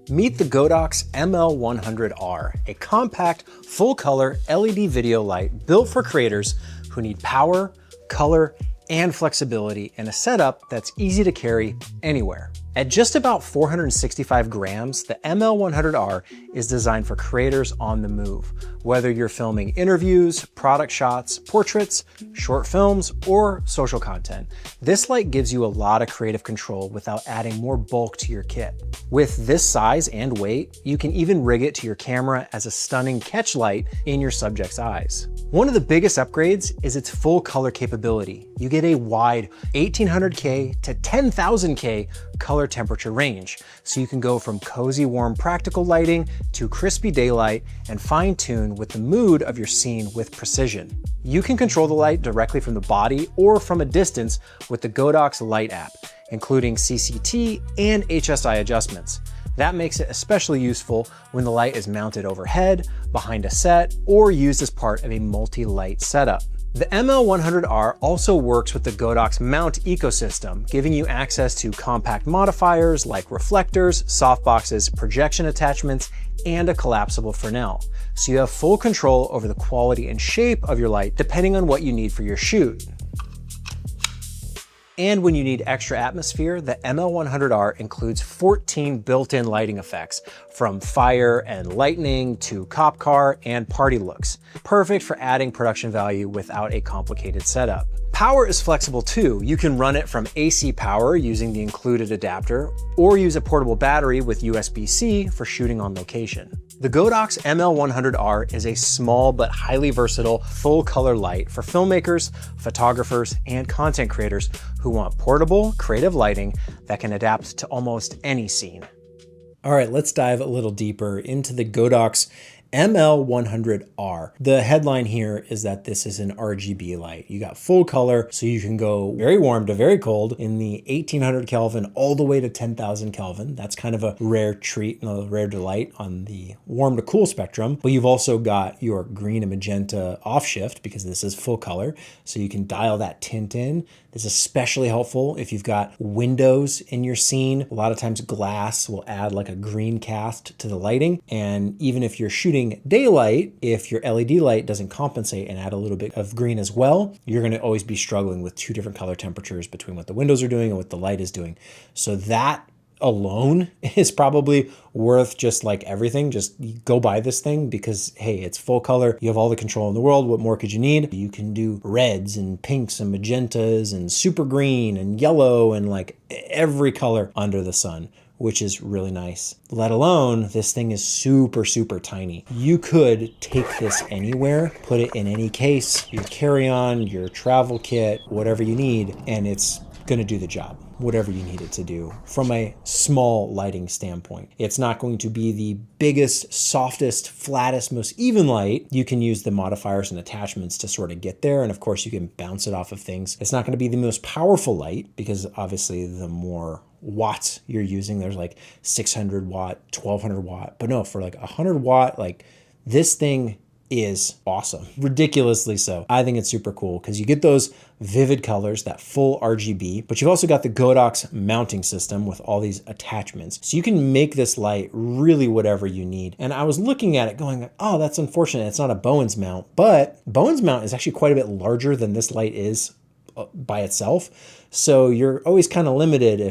Meet the Godox ML100R, a compact, full-color LED video light built for creators who need power, color, and flexibility in a setup that's easy to carry anywhere. At just about 465 grams, the ML100R is designed for creators on the move. Whether you're filming interviews, product shots, portraits, short films, or social content, this light gives you a lot of creative control without adding more bulk to your kit. With this size and weight, you can even rig it to your camera as a stunning catch light in your subject's eyes. One of the biggest upgrades is its full color capability. You get a wide 1800K to 10,000K color temperature range, so you can go from cozy, warm, practical lighting to crispy daylight and fine-tune with the mood of your scene with precision. You can control the light directly from the body or from a distance with the Godox Light app, including CCT and HSI adjustments. That makes it especially useful when the light is mounted overhead, behind a set, or used as part of a multi-light setup. The ML100R also works with the Godox mount ecosystem, giving you access to compact modifiers like reflectors, softboxes, projection attachments, and a collapsible Fresnel. So you have full control over the quality and shape of your light depending on what you need for your shoot. And when you need extra atmosphere, the ML100R includes 14 built-in lighting effects, from fire and lightning to cop car and party looks. Perfect for adding production value without a complicated setup. Power is flexible too. You can run it from AC power using the included adapter, or use a portable battery with USB-C for shooting on location. The Godox ML100R is a small but highly versatile full color light for filmmakers, photographers, and content creators who want portable, creative lighting that can adapt to almost any scene. All right, let's dive a little deeper into the Godox ML100R. The headline here is that this is an RGB light. You got full color, so you can go very warm to very cold in the 1800 Kelvin all the way to 10,000 Kelvin. That's kind of a rare treat and a rare delight on the warm to cool spectrum. But you've also got your green and magenta off shift because this is full color, so you can dial that tint in. This is especially helpful if you've got windows in your scene. A lot of times glass will add like a green cast to the lighting. And even if you're shooting daylight, if your LED light doesn't compensate and add a little bit of green as well, you're gonna always be struggling with two different color temperatures between what the windows are doing and what the light is doing. So that alone is probably worth just like everything. Just go buy this thing because, hey, it's full color. You have all the control in the world. What more could you need? You can do reds and pinks and magentas and super green and yellow and like every color under the sun, which is really nice. Let alone, this thing is super, super tiny. You could take this anywhere, put it in any case, your carry-on, your travel kit, whatever you need, and it's gonna do the job, whatever you need it to do from a small lighting standpoint. It's not going to be the biggest, softest, flattest, most even light. You can use the modifiers and attachments to sort of get there. And of course you can bounce it off of things. It's not gonna be the most powerful light because obviously the more watts you're using, there's like 600 watt, 1200 watt, but no, for like 100 watt, like this thing is awesome, ridiculously so. I think it's super cool because you get those vivid colors, that full RGB, but you've also got the Godox mounting system with all these attachments. So you can make this light really whatever you need. And I was looking at it going, oh, that's unfortunate. It's not a Bowens mount, but Bowens mount is actually quite a bit larger than this light is by itself. So you're always kind of limited.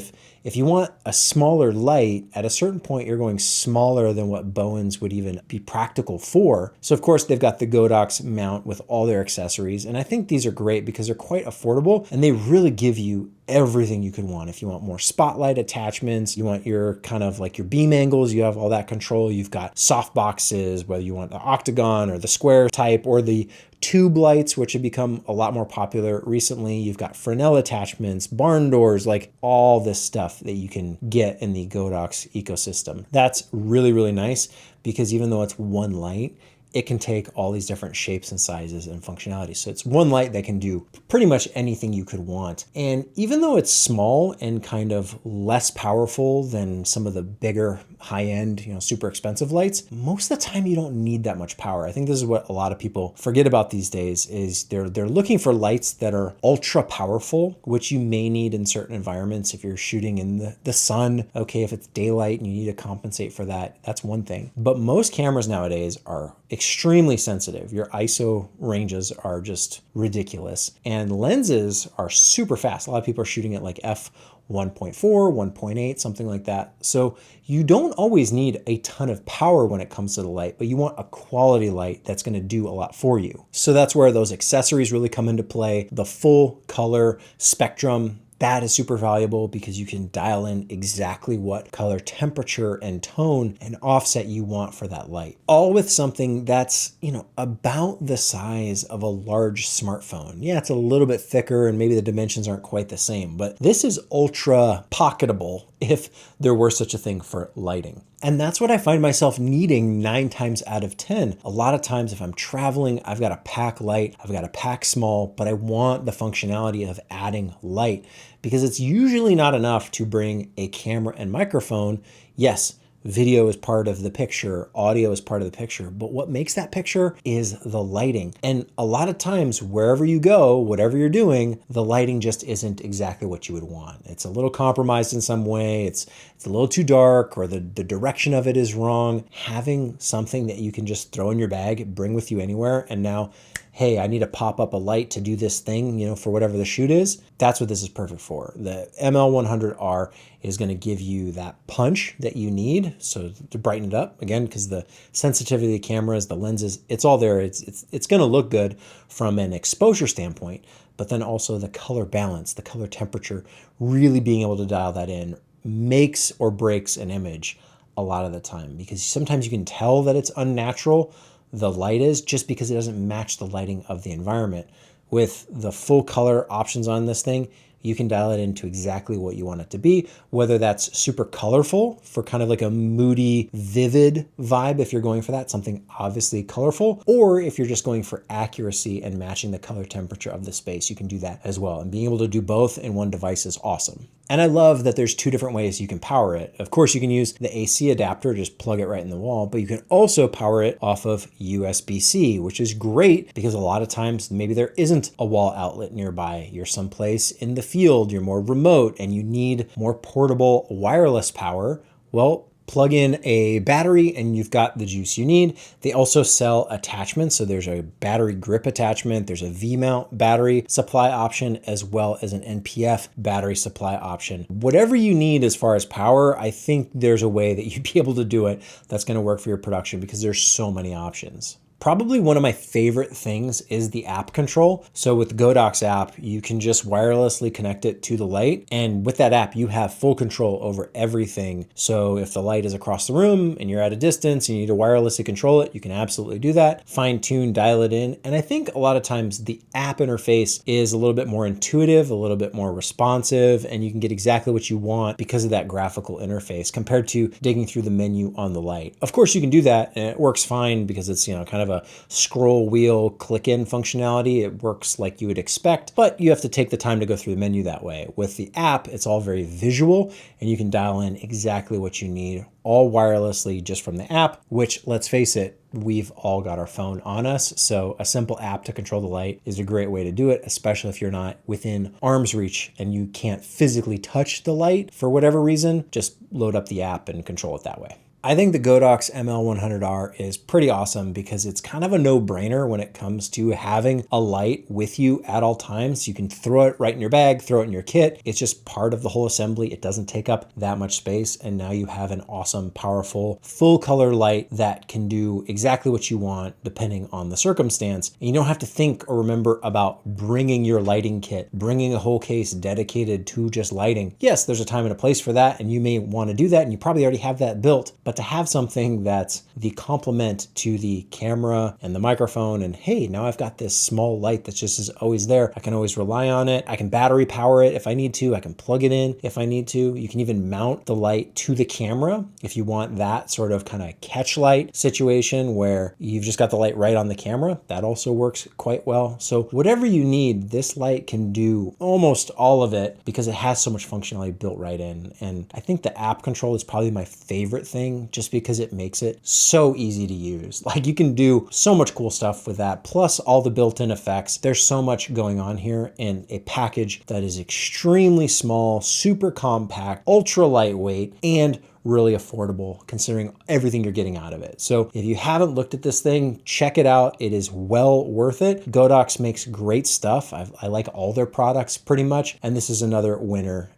If you want a smaller light, at a certain point, you're going smaller than what Bowens would even be practical for. So of course they've got the Godox mount with all their accessories. And I think these are great because they're quite affordable and they really give you everything you could want. If you want more spotlight attachments, you want your kind of like your beam angles, you have all that control. You've got soft boxes, whether you want the octagon or the square type or the tube lights, which have become a lot more popular recently. You've got Fresnel attachments, barn doors, like all this stuff that you can get in the Godox ecosystem. That's really, really nice because even though it's one light, it can take all these different shapes and sizes and functionalities. So it's one light that can do pretty much anything you could want. And even though it's small and kind of less powerful than some of the bigger high-end, super expensive lights, most of the time you don't need that much power. I think this is what a lot of people forget about these days is they're looking for lights that are ultra powerful, which you may need in certain environments. If you're shooting in the sun, okay, if it's daylight and you need to compensate for that, that's one thing. But most cameras nowadays are extremely sensitive. Your ISO ranges are just ridiculous. And lenses are super fast. A lot of people are shooting at like f1.4, 1.8, something like that. So you don't always need a ton of power when it comes to the light, but you want a quality light that's going to do a lot for you. So that's where those accessories really come into play. The full color spectrum, that is super valuable because you can dial in exactly what color temperature and tone and offset you want for that light. All with something that's, about the size of a large smartphone. Yeah, it's a little bit thicker and maybe the dimensions aren't quite the same, but this is ultra pocketable if there were such a thing for lighting. And that's what I find myself needing 9 times out of 10. A lot of times if I'm traveling, I've got to pack light, I've got to pack small, but I want the functionality of adding light because it's usually not enough to bring a camera and microphone. Yes, video is part of the picture, audio is part of the picture, but what makes that picture is the lighting. And a lot of times, wherever you go, whatever you're doing, the lighting just isn't exactly what you would want. It's a little compromised in some way, it's a little too dark, or the direction of it is wrong. Having something that you can just throw in your bag, bring with you anywhere, and now, hey, I need to pop up a light to do this thing, for whatever the shoot is. That's what this is perfect for. The ML100R is going to give you that punch that you need. So to brighten it up again, because the sensitivity of the cameras, the lenses, it's all there. It's going to look good from an exposure standpoint, but then also the color balance, the color temperature, really being able to dial that in makes or breaks an image a lot of the time, because sometimes you can tell that it's unnatural, the light is, just because it doesn't match the lighting of the environment. With the full color options on this thing, you can dial it into exactly what you want it to be, whether that's super colorful for kind of like a moody, vivid vibe if you're going for that, something obviously colorful, or if you're just going for accuracy and matching the color temperature of the space, you can do that as well. And being able to do both in one device is awesome. And I love that there's 2 different ways you can power it. Of course, you can use the AC adapter, just plug it right in the wall, but you can also power it off of USB-C, which is great because a lot of times maybe there isn't a wall outlet nearby. You're someplace in the field, you're more remote, and you need more portable wireless power. Well, plug in a battery and you've got the juice you need. They also sell attachments. So there's a battery grip attachment, there's a V-mount battery supply option, as well as an NPF battery supply option. Whatever you need as far as power, I think there's a way that you'd be able to do it that's going to work for your production because there's so many options. Probably one of my favorite things is the app control. So with the Godox app, you can just wirelessly connect it to the light. And with that app, you have full control over everything. So if the light is across the room and you're at a distance and you need to wirelessly control it, you can absolutely do that. Fine tune, dial it in. And I think a lot of times the app interface is a little bit more intuitive, a little bit more responsive, and you can get exactly what you want because of that graphical interface compared to digging through the menu on the light. Of course, you can do that and it works fine because it's, kind of a scroll wheel click in functionality. It works like you would expect, but you have to take the time to go through the menu that way. With the app, it's all very visual and you can dial in exactly what you need, all wirelessly just from the app, which, let's face it, we've all got our phone on us. So a simple app to control the light is a great way to do it, especially if you're not within arm's reach and you can't physically touch the light for whatever reason. Just load up the app and control it that way. I think the Godox ML100R is pretty awesome because it's kind of a no-brainer when it comes to having a light with you at all times. You can throw it right in your bag, throw it in your kit. It's just part of the whole assembly. It doesn't take up that much space. And now you have an awesome, powerful, full color light that can do exactly what you want depending on the circumstance. And you don't have to think or remember about bringing your lighting kit, bringing a whole case dedicated to just lighting. Yes, there's a time and a place for that, and you may want to do that, and you probably already have that built, but But to have something that's the complement to the camera and the microphone, and hey, now I've got this small light that's just is always there. I can always rely on it. I can battery power it if I need to. I can plug it in if I need to. You can even mount the light to the camera if you want that sort of kind of catch light situation where you've just got the light right on the camera. That also works quite well. So whatever you need, this light can do almost all of it because it has so much functionality built right in. And I think the app control is probably my favorite thing just because it makes it so easy to use. Like you can do so much cool stuff with that, plus all the built-in effects. There's so much going on here in a package that is extremely small, super compact, ultra lightweight, and really affordable considering everything you're getting out of it. So if you haven't looked at this thing, check it out. It is well worth it. Godox makes great stuff. I like all their products pretty much. And this is another winner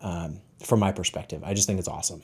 from my perspective. I just think it's awesome.